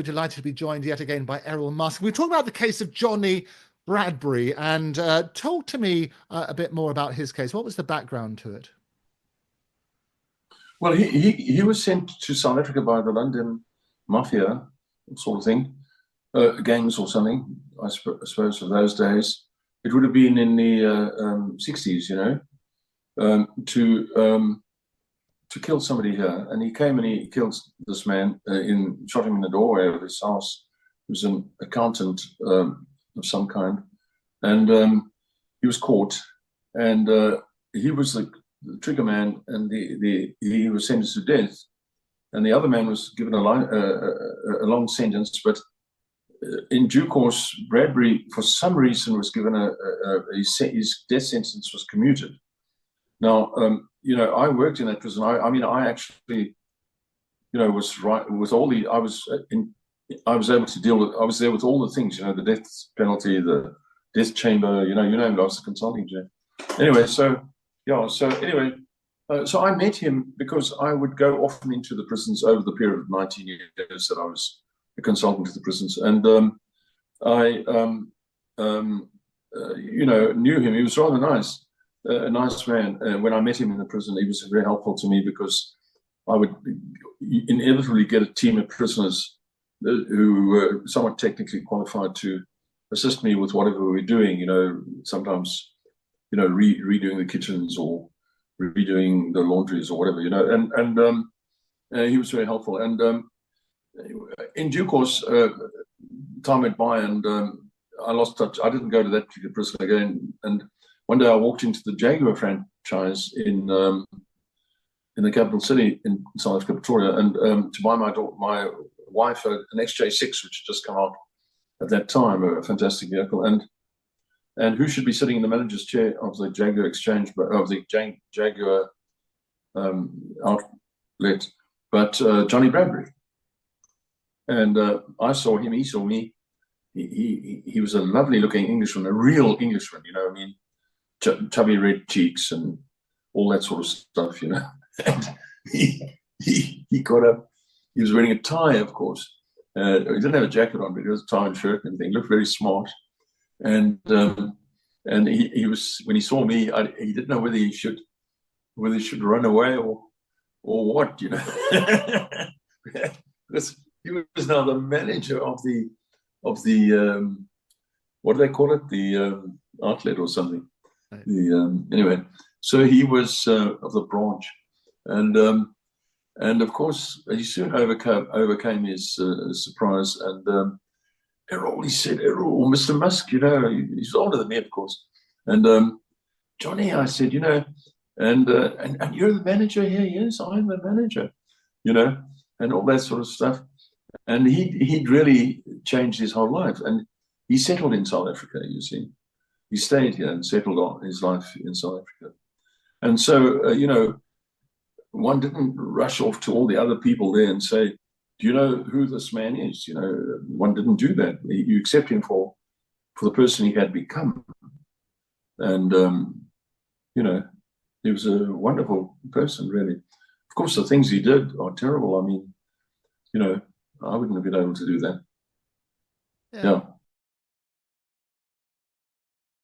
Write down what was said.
Delighted to be joined yet again by Errol Musk. We talk about the case of Johnny Bradbury, and talk to me a bit more about his case. What was the background to it? Well, he was sent to South Africa by the London mafia sort of thing, gangs or something, I suppose, of those days. It would have been in the 60s, you know, to kill somebody here. And he came and he killed this man, shot him in the doorway of his house. He was an accountant of some kind. And he was caught. And he was the trigger man, and he was sentenced to death. And the other man was given a long sentence. But in due course, Bradbury, for some reason, was given his death sentence was commuted. Now, you know, I worked in that prison. I mean, I actually, you know, was right with all the. I was able to deal with. I was there with all the things, you know, the death penalty, the death chamber. You know, I was the consulting judge. Anyway, so yeah. So anyway, so I met him because I would go often into the prisons over the period of 19 years that I was a consultant to the prisons, and I, you know, knew him. He was rather nice. A nice man. When I met him in the prison, he was very helpful to me because I would inevitably get a team of prisoners who were somewhat technically qualified to assist me with whatever we were doing. You know, sometimes, you know, redoing the kitchens or redoing the laundries or whatever. You know, and he was very helpful. And in due course, time went by, and I lost touch. I didn't go to that particular prison again. And one day I walked into the Jaguar franchise in the capital city in South Africa, Pretoria, and to buy my wife an XJ6, which had just come out at that time, a fantastic vehicle. And who should be sitting in the manager's chair of the Jaguar exchange, of the Jaguar outlet, but Johnny Bradbury. And I saw him, he saw me. He was a lovely looking Englishman, a real Englishman, you know, I mean, chubby red cheeks and all that sort of stuff, you know. And he got up. He was wearing a tie, of course. He didn't have a jacket on, but he was a tie and shirt and everything. He looked very smart. And he was, when he saw me, he didn't know whether he should run away or what, you know. Because he was now the manager of the what do they call it? The outlet or something. Right. Anyway, so he was of the branch, and of course he soon overcame his surprise. And Errol, he said, Errol, Mr. Musk, you know, he's older than me, of course. And Johnny, I said, you know, and you're the manager here? Yes, I'm the manager, you know, and all that sort of stuff. And he'd really changed his whole life, and he settled in South Africa. You see. He stayed here and settled on his life in South Africa. And so, you know, one didn't rush off to all the other people there and say, do you know who this man is? You know, one didn't do that. You accept him for the person he had become. And, you know, he was a wonderful person, really. Of course, the things he did are terrible. I mean, you know, I wouldn't have been able to do that. Yeah.